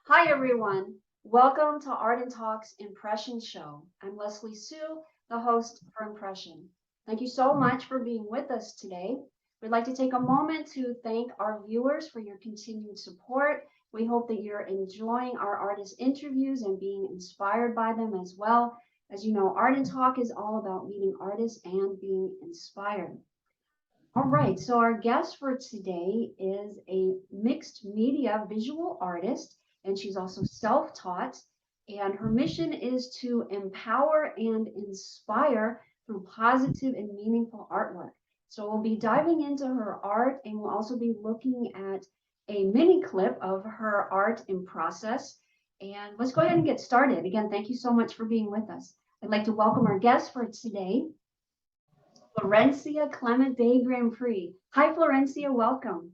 Hi, everyone. Welcome to Art and Talk's Impression Show. I'm Leslie Sue, the host for Impression. Thank you so much for being with us today. We'd like to take a moment to thank our viewers for your continued support. We hope that you're enjoying our artist interviews and being inspired by them as well. As you know, Art and Talk is all about meeting artists and being inspired. All right, so our guest for today is a mixed media visual artist, and she's also self-taught. And her mission is to empower and inspire through positive and meaningful artwork. So we'll be diving into her art, and we'll also be looking at a mini clip of her art in process. And let's go ahead and get started. Again, thank you so much for being with us. I'd like to welcome our guest for today, Florencia Clement de Grandprey. Hi, Florencia, welcome.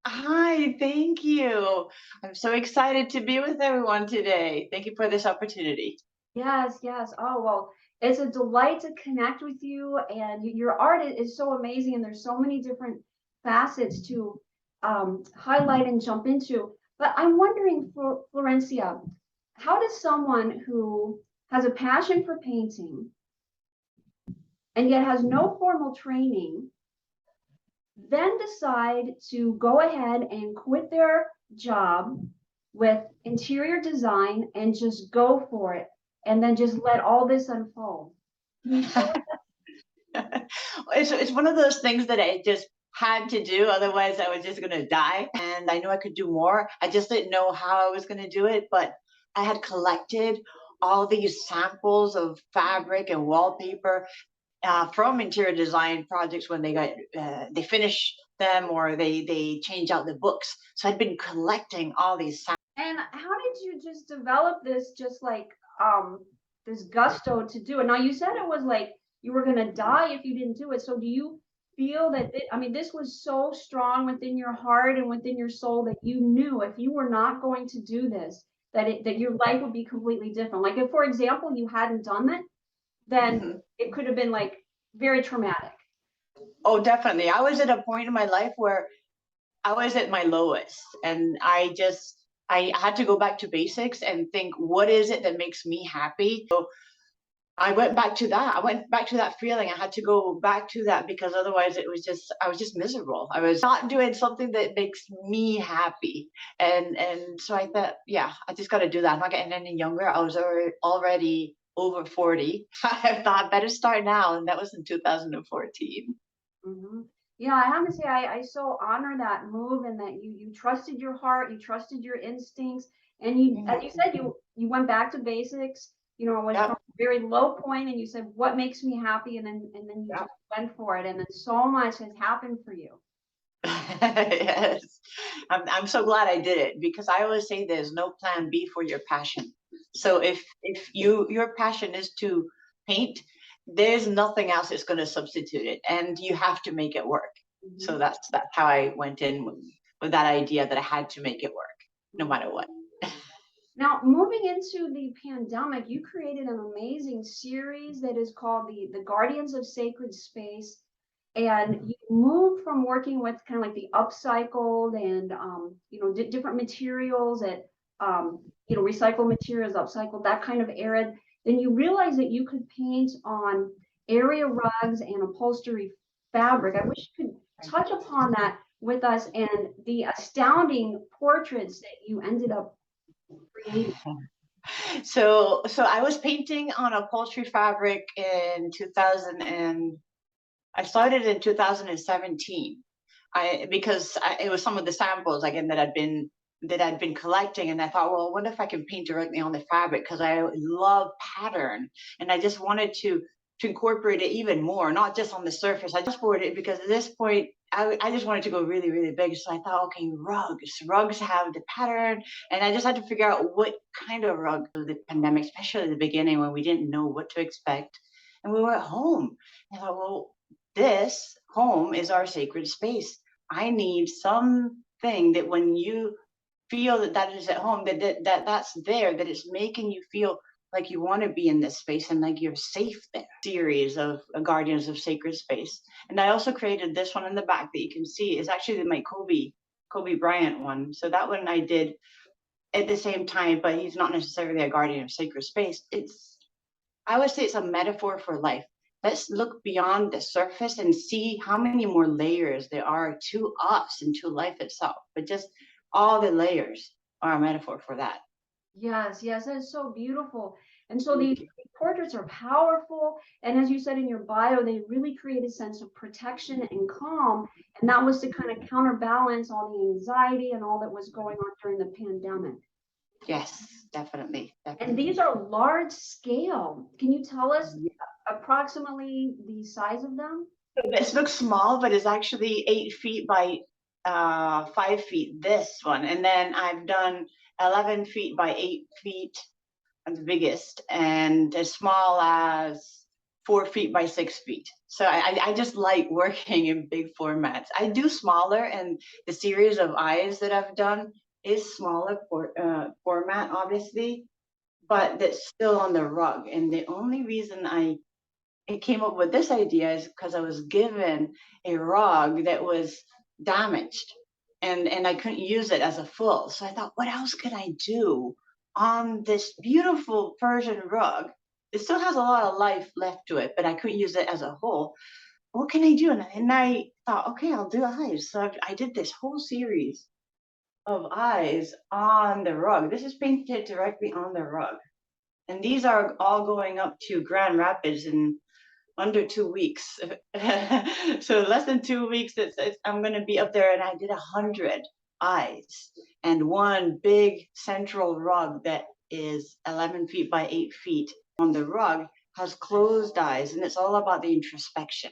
Hi, thank you. I'm so excited to be with everyone today. Thank you for this opportunity. Yes, yes. Oh, well, it's a delight to connect with you, and your art is so amazing, and there's so many different facets to highlight and jump into. But I'm wondering, Florencia, how does someone who has a passion for painting and yet has no formal training then decide to go ahead and quit their job with interior design and just go for it and then just let all this unfold? It's one of those things that I just had to do. Otherwise, I was just going to die. And I knew I could do more. I just didn't know how I was going to do it. But I had collected all these samples of fabric and wallpaper from interior design projects when they finish them or they change out the books. So I'd been collecting all these samples. And how did you just develop this, just like this gusto to do it? Now, you said it was like you were going to die if you didn't do it. So do you feel that I mean, this was so strong within your heart and within your soul that you knew if you were not going to do this, that your life would be completely different? Like, if, for example, you hadn't done it, then it could have been like very traumatic. Oh, definitely. I was at a point in my life where I was at my lowest, and I had to go back to basics and think, what is it that makes me happy? So I went back to that. I went back to that feeling. I had to go back to that because otherwise I was just miserable. I was not doing something that makes me happy. And so I thought, yeah, I just got to do that. I'm not getting any younger. I was already over 40. I thought better start now. And that was in 2014. Mm-hmm. Yeah, I have to say, I so honor that move, and that you trusted your heart, you trusted your instincts, and you, as you said, you went back to basics. You know, it was from Yep. a very low point, and you said, "What makes me happy?" And then you Yep. just went for it, and then so much has happened for you. Yes, I'm so glad I did it because I always say there's no plan B for your passion. So if your passion is to paint, there's nothing else that's going to substitute it, and you have to make it work. Mm-hmm. So that's how I went in with that idea that I had to make it work, no matter what. Now, moving into the pandemic, you created an amazing series that is called the Guardians of Sacred Space, and you moved from working with kind of like the upcycled and different materials at recycled materials, upcycled, that kind of era. Then you realized that you could paint on area rugs and upholstery fabric. I wish you could touch upon that with us and the astounding portraits that you ended up creating. So I was painting on upholstery fabric in 2000 and I started in 2017. It was some of the samples again that I'd been collecting, and I thought, well, what if I can paint directly on the fabric, because I love pattern, and I just wanted to incorporate it even more, not just on the surface. I just poured it because at this point I just wanted to go really, really big. So I thought, okay, rugs have the pattern, and I just had to figure out what kind of rug. The pandemic, especially at the beginning when we didn't know what to expect, and we were at home. And I thought, well, this home is our sacred space. I need something that when you feel that is at home, that's there, that it's making you feel like you want to be in this space and like you're safe there. Series of Guardians of Sacred Space. And I also created this one in the back that you can see is actually my Kobe Bryant one. So that one I did at the same time, but he's not necessarily a guardian of sacred space. I would say it's a metaphor for life. Let's look beyond the surface and see how many more layers there are to us and to life itself. But just all the layers are a metaphor for that. Yes, yes, that is so beautiful. And so these portraits are powerful. And as you said in your bio, they really create a sense of protection and calm. And that was to kind of counterbalance all the anxiety and all that was going on during the pandemic. Yes, definitely. And these are large scale. Can you tell us approximately the size of them? This looks small, but it's actually 8 feet by 5 feet, this one. And then I've done 11 feet by 8 feet, the biggest, and as small as 4 feet by 6 feet. So I just like working in big formats. I do smaller, and the series of eyes that I've done is smaller format, obviously, but that's still on the rug. And the only reason I came up with this idea is because I was given a rug that was damaged, and I couldn't use it as a full. So I thought, what else could I do on this beautiful Persian rug? It still has a lot of life left to it, but I couldn't use it as a whole. What can I do? And I thought, okay, I'll do eyes. So I did this whole series of eyes on the rug. This is painted directly on the rug. And these are all going up to Grand Rapids in under 2 weeks. So less than 2 weeks, I'm going to be up there, and I did 100 eyes and one big central rug that is 11 feet by 8 feet. On the rug has closed eyes, and it's all about the introspection.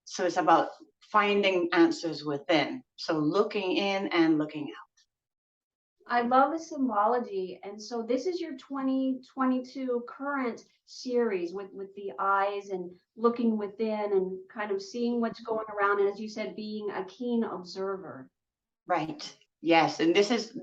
So it's about finding answers within. So looking in and looking out. I love the symbology. And so this is your 2022 current series with the eyes and looking within and kind of seeing what's going around. And as you said, being a keen observer. Right. Yes. And this is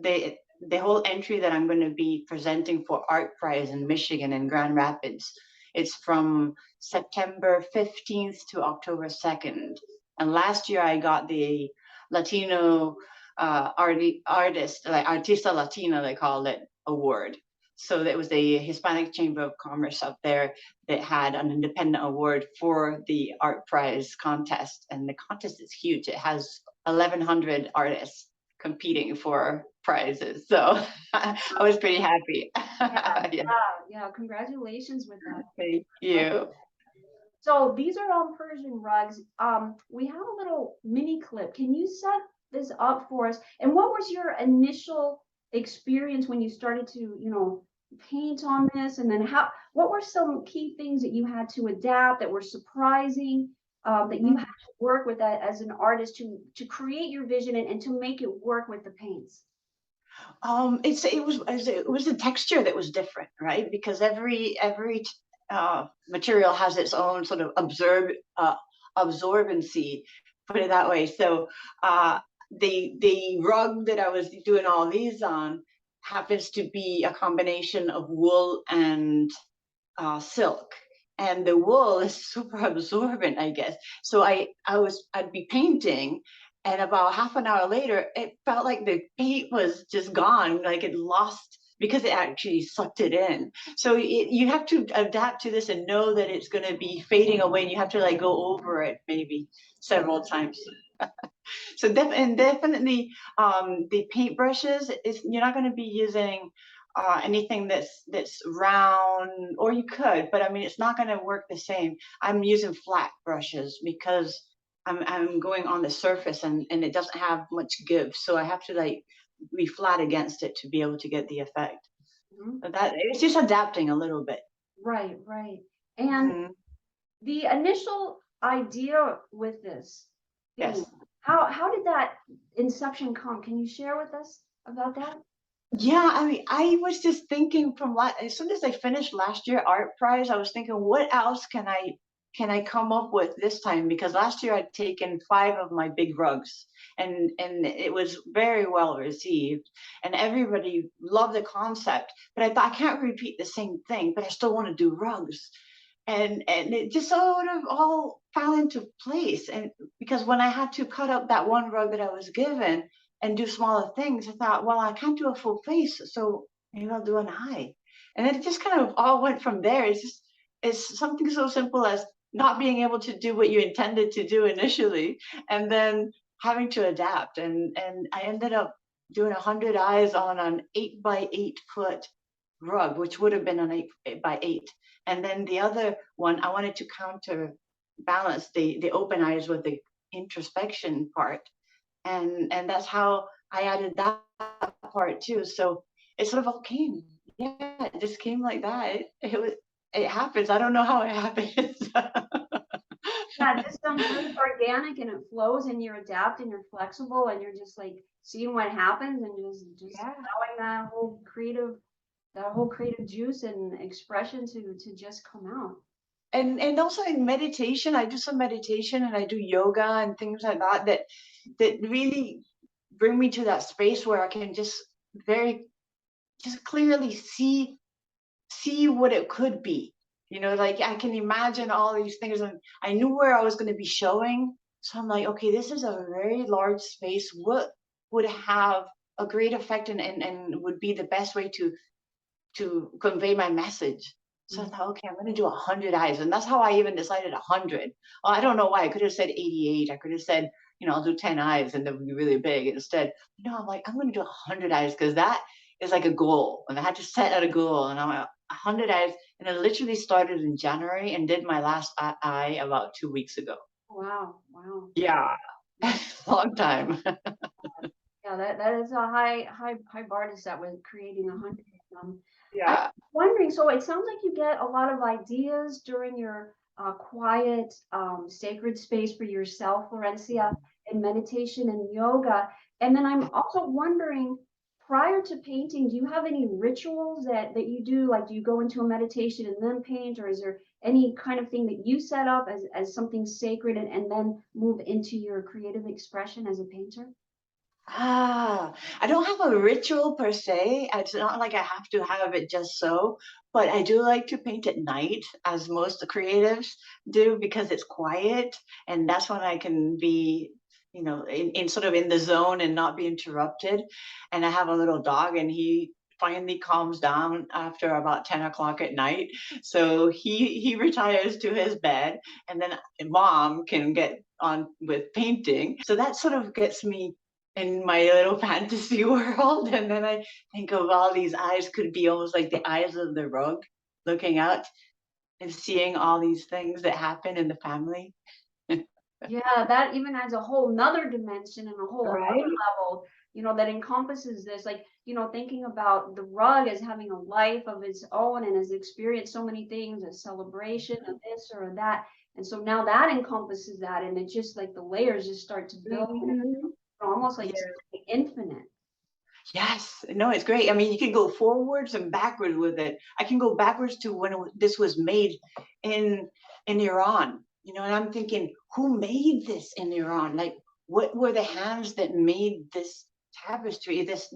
the whole entry that I'm going to be presenting for Art Prize in Michigan in Grand Rapids. It's from September 15th to October 2nd. And last year I got the Latino artist, like Artista Latina, they call it, award. So that was the Hispanic Chamber of Commerce up there that had an independent award for the Art Prize contest. And the contest is huge. It has 1,100 artists competing for prizes. So I was pretty happy. Yeah. Congratulations with that. Thank you. So these are all Persian rugs. We have a little mini clip. Can you set this up for us? And what was your initial experience when you started to, paint on this? And then what were some key things that you had to adapt that were surprising, that you had to work with that as an artist to create your vision and to make it work with the paints? It was the texture that was different, right? Because every material has its own sort of absorbency, put it that way. So the rug that I was doing all these on happens to be a combination of wool and silk. And the wool is super absorbent, I guess. So I'd be painting, and about half an hour later, it felt like the paint was just gone, like it lost, because it actually sucked it in. So you have to adapt to this and know that it's going to be fading away, and you have to like go over it maybe several times. So definitely the paintbrushes, you're not going to be using anything that's round, or you could, but I mean, it's not going to work the same. I'm using flat brushes because I'm going on the surface, and it doesn't have much give. So I have to like be flat against it to be able to get the effect. But that it's just adapting a little bit. Right. And the initial idea with this, yes. How did that inception come? Can you share with us about that? Yeah, I mean, I was just thinking as soon as I finished last year Art Prize, I was thinking, what else can I come up with this time? Because last year I'd taken 5 of my big rugs, and it was very well received, and everybody loved the concept. But I thought, I can't repeat the same thing, but I still want to do rugs. And it just sort of all fell into place. And because when I had to cut up that one rug that I was given, and do smaller things, I thought, well, I can't do a full face, so maybe I'll do an eye. And then it just kind of all went from there. It's something so simple as not being able to do what you intended to do initially, and then having to adapt. And I ended up doing 100 eyes on an 8 by 8 foot rug, which would have been an 8 by 8. And then the other one, I wanted to counterbalance the open eyes with the introspection part. And that's how I added that part too. So it sort of all came. Yeah, it just came like that. It happens. I don't know how it happens. Yeah, it just sounds really organic, and it flows, and you're adapt, and you're flexible, and you're just like seeing what happens, and just allowing that whole creative juice and expression to just come out. And also in meditation, I do some meditation, and I do yoga and things like that really bring me to that space where I can just clearly see what it could be. Like I can imagine all these things, and I knew where I was going to be showing. So I'm like, okay, this is a very large space. What would have a great effect and would be the best way to convey my message? So I thought, okay, I'm going to do 100 eyes. And that's how I even decided 100. Well, I don't know why. I could have said 88. I could have said, I'll do 10 eyes and that would be really big. Instead, I'm like, I'm going to do 100 eyes because that is like a goal. And I had to set out a goal. And I'm like, 100 eyes. And I literally started in January and did my last eye about 2 weeks ago. Wow. Yeah. Long time. Yeah, that is a high bar to set with creating 100 of them. Yeah. I'm wondering, so it sounds like you get a lot of ideas during your quiet, sacred space for yourself, Florencia, in meditation and yoga. And then I'm also wondering, prior to painting, do you have any rituals that you do? Like, do you go into a meditation and then paint, or is there any kind of thing that you set up as something sacred and then move into your creative expression as a painter? I don't have a ritual per se. It's not like I have to have it just so, but I do like to paint at night, as most creatives do, because it's quiet, and that's when I can be, in sort of in the zone and not be interrupted. And I have a little dog, and he finally calms down after about 10 o'clock at night. So he retires to his bed, and then mom can get on with painting. So that sort of gets me in my little fantasy world. And then I think of all these eyes could be almost like the eyes of the rug looking out and seeing all these things that happen in the family. Yeah, that even adds a whole nother dimension and a whole other level, that encompasses this, like, thinking about the rug as having a life of its own and has experienced so many things, a celebration of this or that. And so now that encompasses that, and it's just like the layers just start to build. Almost like it's infinite. Yes, no, it's great. I mean, you can go forwards and backwards with it. I can go backwards to when this was made in Iran, and I'm thinking, who made this in Iran? Like, what were the hands that made this tapestry, this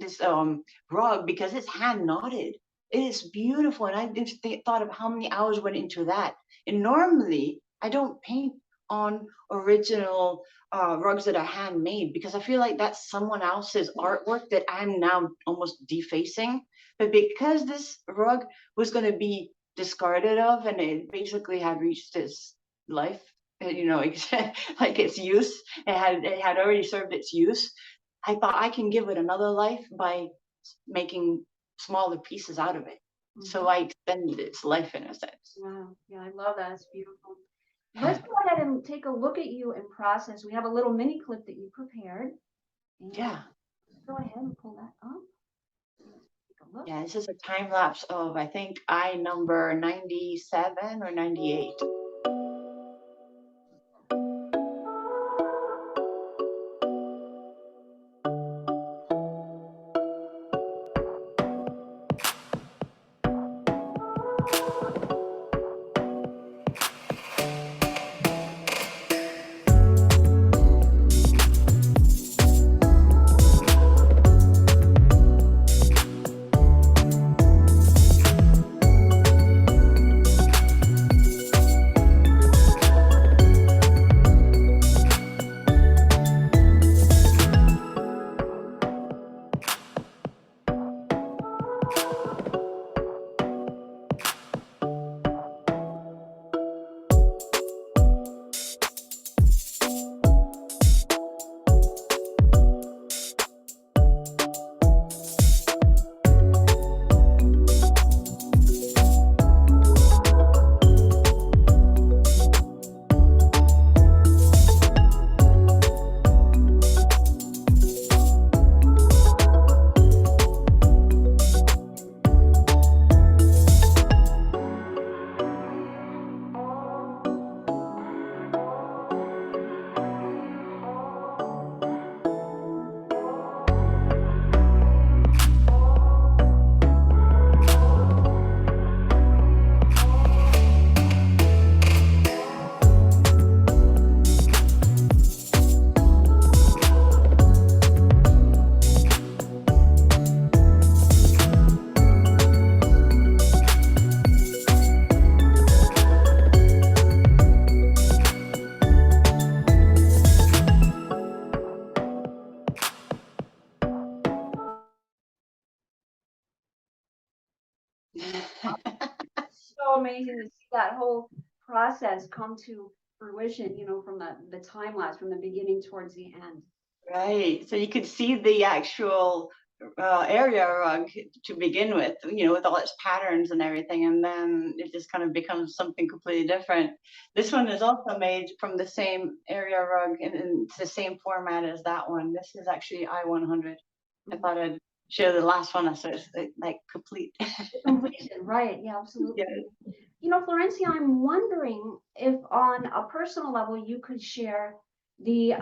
rug? Because it's hand knotted. It is beautiful, and I just thought of how many hours went into that. And normally, I don't paint on original rugs that are handmade, because I feel like that's someone else's artwork that I'm now almost defacing. But because this rug was going to be discarded of, and it basically had reached its life, like its use, it had already served its use, I thought I can give it another life by making smaller pieces out of it. So I extended its life in a sense. Wow. Yeah, I love that. It's beautiful. Let's go ahead and take a look at you in process. We have a little mini clip that you prepared. Yeah. Go ahead and pull that up. Take a look. Yeah, this is a time lapse of, I think, eye number 97 or 98. So amazing to see that whole process come to fruition, from the time lapse, from the beginning towards the end. Right. So you could see the actual area rug to begin with, with all its patterns and everything, and then it just kind of becomes something completely different. This one is also made from the same area rug and it's the same format as that one. This is actually I-100. I thought I'd share the last one, so it's like complete. Completion, right? Yeah, absolutely. Yeah. Florencia, I'm wondering if on a personal level you could share the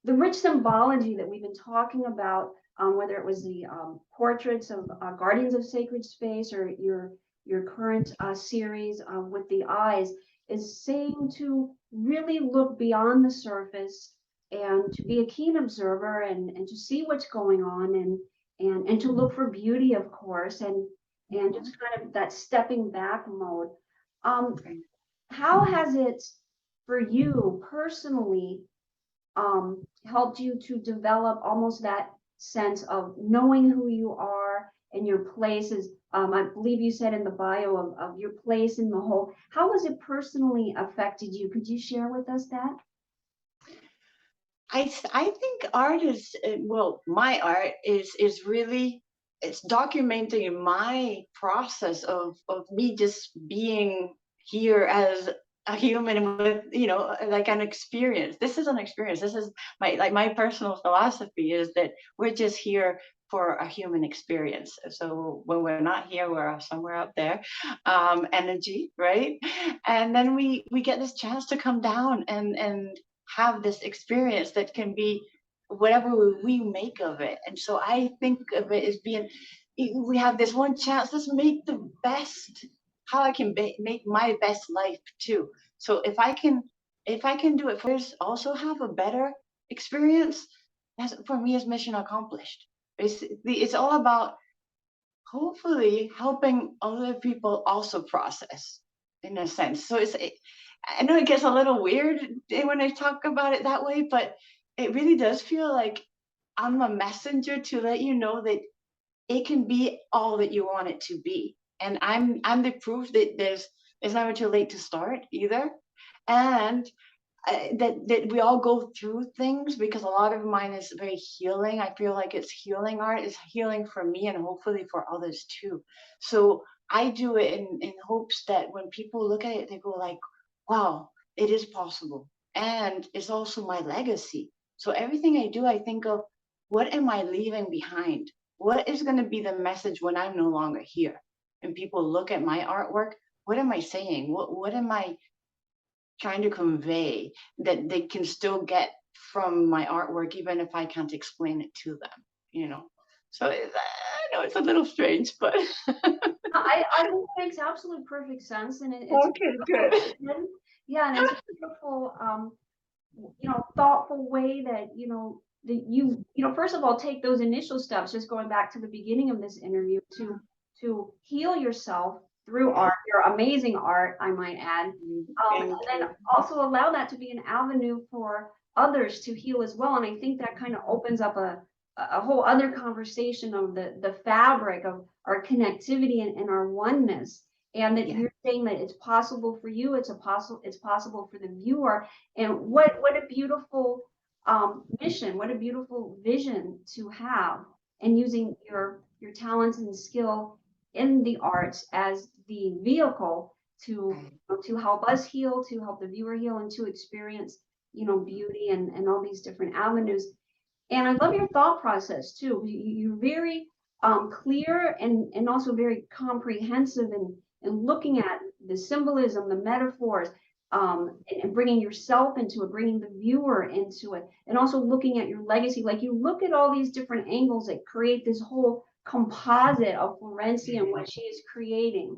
rich symbology that we've been talking about, whether it was the portraits of guardians of sacred space or your current series with the eyes, is saying to really look beyond the surface and to be a keen observer and to see what's going on and to look for beauty, of course, and just kind of that stepping back mode. Um, how has it for you personally helped you to develop almost that sense of knowing who you are and your places? I believe you said in the bio of your place in the whole. How has it personally affected you? Could you share with us that? I think art is well, my art is really it's documenting my process of me just being here as a human with like an experience. This is an experience. This is my personal philosophy is that we're just here for a human experience. So when we're not here, we're somewhere out there, energy, right? And then we get this chance to come down and have this experience that can be whatever we make of it. And so I think of it as being, we have this one chance, let's make the best, how I can make my best life too. So if I can do it for others, also have a better experience, that's for me is mission accomplished. It's all about hopefully helping other people also process in a sense. So I know it gets a little weird when I talk about it that way, but it really does feel like I'm a messenger to let you know that it can be all that you want it to be. And I'm the proof that it's never too late to start either. And that we all go through things because a lot of mine is very healing. I feel like it's healing art, it's healing for me and hopefully for others too. So I do it in hopes that when people look at it, they go like, wow, it is possible. And it's also my legacy. So everything I do, I think of what am I leaving behind? What is going to be the message when I'm no longer here? And people look at my artwork, what am I saying? What am I trying to convey that they can still get from my artwork, even if I can't explain it to them. So I know it's a little strange, but I think it makes absolute perfect sense, and it's okay, good. yeah, and it's a beautiful thoughtful way that first of all take those initial steps, just going back to the beginning of this interview, to heal yourself through art, your amazing art, I might add, and then also allow that to be an avenue for others to heal as well. And I think that kind of opens up a whole other conversation of the fabric of our connectivity and our oneness, and that you're saying that it's possible for you, it's possible for the viewer. And what a beautiful mission, what a beautiful vision to have, and using your talents and skill in the arts as the vehicle to help us heal, to help the viewer heal, and to experience beauty and all these different avenues. And I love your thought process too. You're very clear and also very comprehensive in looking at the symbolism, the metaphors, and bringing yourself into it, bringing the viewer into it, and also looking at your legacy. Like, you look at all these different angles that create this whole composite of Florencia and what she is creating.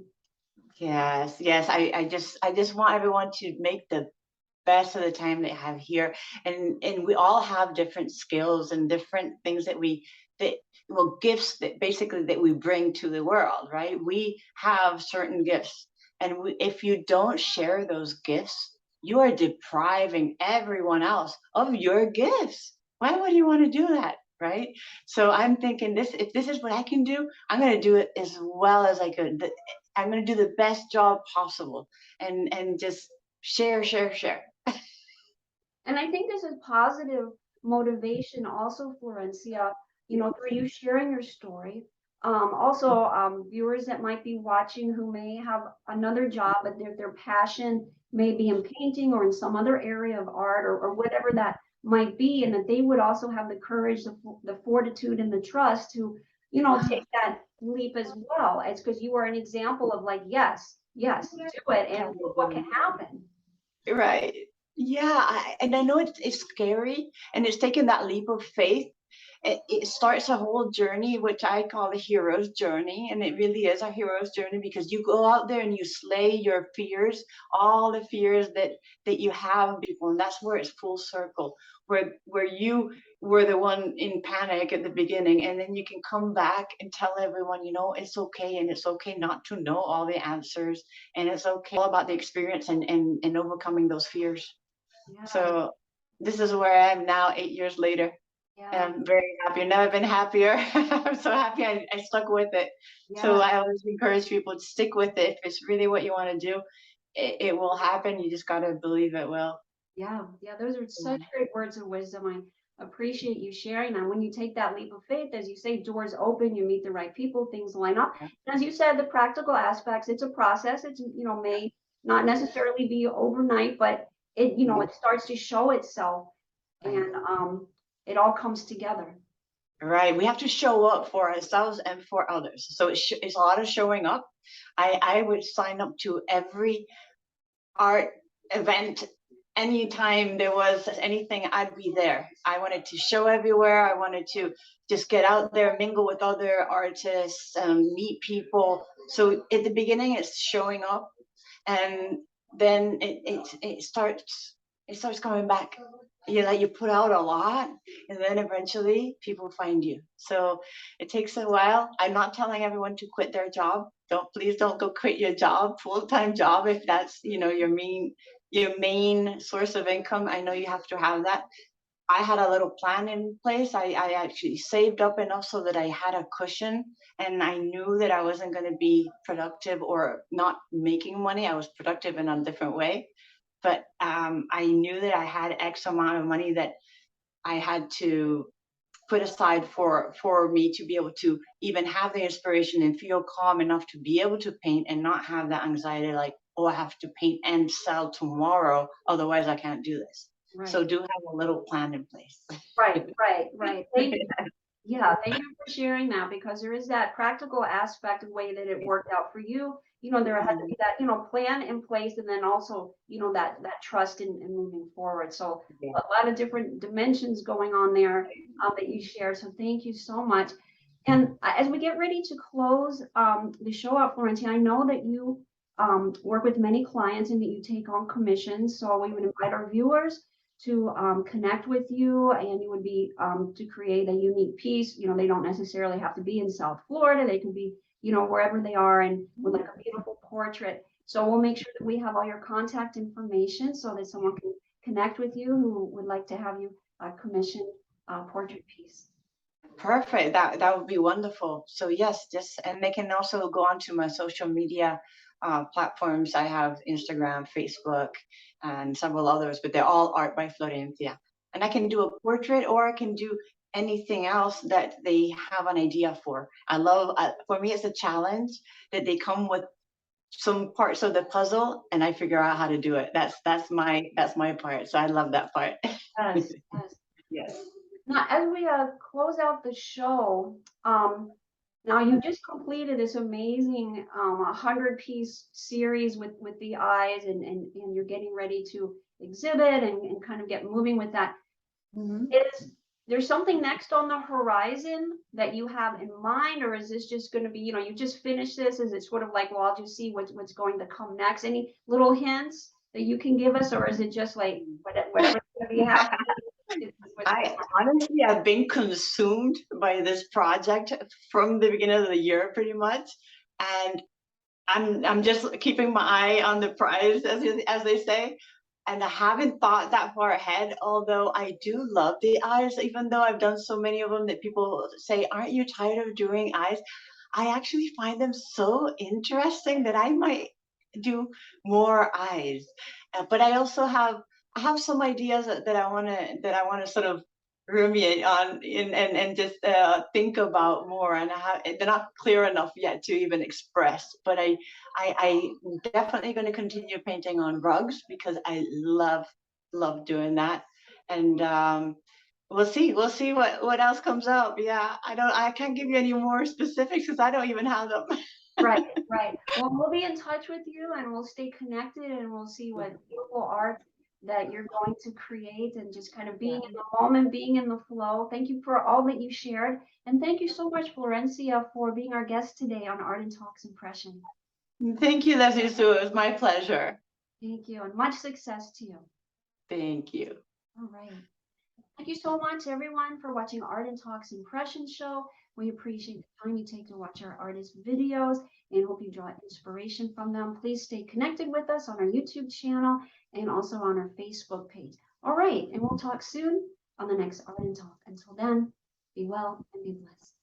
Yes. I just want everyone to make the best of the time they have here, and we all have different skills and different things gifts that basically that we bring to the world, right? We have certain gifts, and if you don't share those gifts, you are depriving everyone else of your gifts. Why would you want to do that, right? So I'm thinking if this is what I can do, I'm going to do it as well as I could. I'm going to do the best job possible and just share. And I think this is positive motivation also, Florencia, through you sharing your story. Also, viewers that might be watching who may have another job, but their passion may be in painting or in some other area of art or whatever that might be, and that they would also have the courage, the fortitude, and the trust to, take that leap as well. It's because you are an example of like, yes, do it, and look what can happen. Right. Yeah, and I know it's scary, and it's taking that leap of faith. It starts a whole journey, which I call the hero's journey, and it really is a hero's journey because you go out there and you slay your fears, all the fears that you have, people, and that's where it's full circle, where you were the one in panic at the beginning, and then you can come back and tell everyone, it's okay, and it's okay not to know all the answers, and it's okay all about the experience and overcoming those fears. Yeah. So this is where I am now, 8 years later. Yeah. And I'm very happy. I've never been happier. I'm so happy I stuck with it. Yeah. So I always encourage people to stick with it. If it's really what you want to do, it will happen. You just got to believe it will. Yeah, those are such great words of wisdom. I appreciate you sharing that. When you take that leap of faith, as you say, doors open, you meet the right people, things line up. Yeah. And as you said, the practical aspects, it's a process. It's, may not necessarily be overnight, but it, it starts to show itself, and it all comes together. Right. We have to show up for ourselves and for others. So it's a lot of showing up. I would sign up to every art event. Anytime there was anything, I'd be there. I wanted to show everywhere. I wanted to just get out there, mingle with other artists, meet people. So at the beginning, it's showing up, and then it starts coming back. You put out a lot, and then eventually people find you. So it takes a while. I'm not telling everyone to quit their job. Please don't go quit your job, full-time job, if that's your main source of income. I know you have to have that. I had a little plan in place. I actually saved up enough so that I had a cushion, and I knew that I wasn't going to be productive or not making money. I was productive in a different way, but I knew that I had X amount of money that I had to put aside for me to be able to even have the inspiration and feel calm enough to be able to paint and not have that anxiety like, oh, I have to paint and sell tomorrow, otherwise I can't do this. Right. So do have a little plan in place. Right. Thank you. Yeah, thank you for sharing that, because there is that practical aspect of the way that it worked out for you. There had to be that, plan in place, and then also, that trust in moving forward. So a lot of different dimensions going on there that you share. So thank you so much. And as we get ready to close the show out, Florencia, I know that you work with many clients and that you take on commissions. So we would invite our viewers to connect with you, and you would be to create a unique piece. They don't necessarily have to be in South Florida. They could be, wherever they are, and with like a beautiful portrait. So we'll make sure that we have all your contact information so that someone can connect with you who would like to have you commission a portrait piece. Perfect. That would be wonderful. So yes, and they can also go onto my social media platforms. I have Instagram, Facebook, and several others, but they're all Art by Florencia. And I can do a portrait, or I can do anything else that they have an idea for. I love, for me, it's a challenge that they come with some parts of the puzzle and I figure out how to do it. That's my part. So I love that part. Yes. Yes. Now, as we close out the show, now you just completed this amazing 100-piece series with the eyes, and you're getting ready to exhibit and kind of get moving with that. Mm-hmm. There's something next on the horizon that you have in mind, or is this just going to be, you just finished this? Is it sort of like, well, I'll just see what's going to come next? Any little hints that you can give us, or is it just like whatever's going to be happening? I've been consumed by this project from the beginning of the year, pretty much, and I'm just keeping my eye on the prize, as they say. and I haven't thought that far ahead, although I do love the eyes, even though I've done so many of them that people say, aren't you tired of doing eyes? I actually find them so interesting that I might do more eyes. But I also I have some ideas that I want to sort of ruminate on and just think about more. And they're not clear enough yet to even express. But I'm definitely going to continue painting on rugs because I love doing that. And we'll see what else comes up. Yeah, I can't give you any more specifics because I don't even have them. Right, right. Well, we'll be in touch with you and we'll stay connected and we'll see what beautiful art that you're going to create and just kind of being in the moment, being in the flow. Thank you for all that you shared. And thank you so much, Florencia, for being our guest today on Art and Talks Impression. Thank you, Leslie Sue. It was my pleasure. Thank you, and much success to you. Thank you. All right. Thank you so much, everyone, for watching Art and Talks Impression Show. We appreciate the time you take to watch our artist videos and hope you draw inspiration from them. Please stay connected with us on our YouTube channel and also on our Facebook page. All right, and we'll talk soon on the next Art and Talk. Until then, be well and be blessed.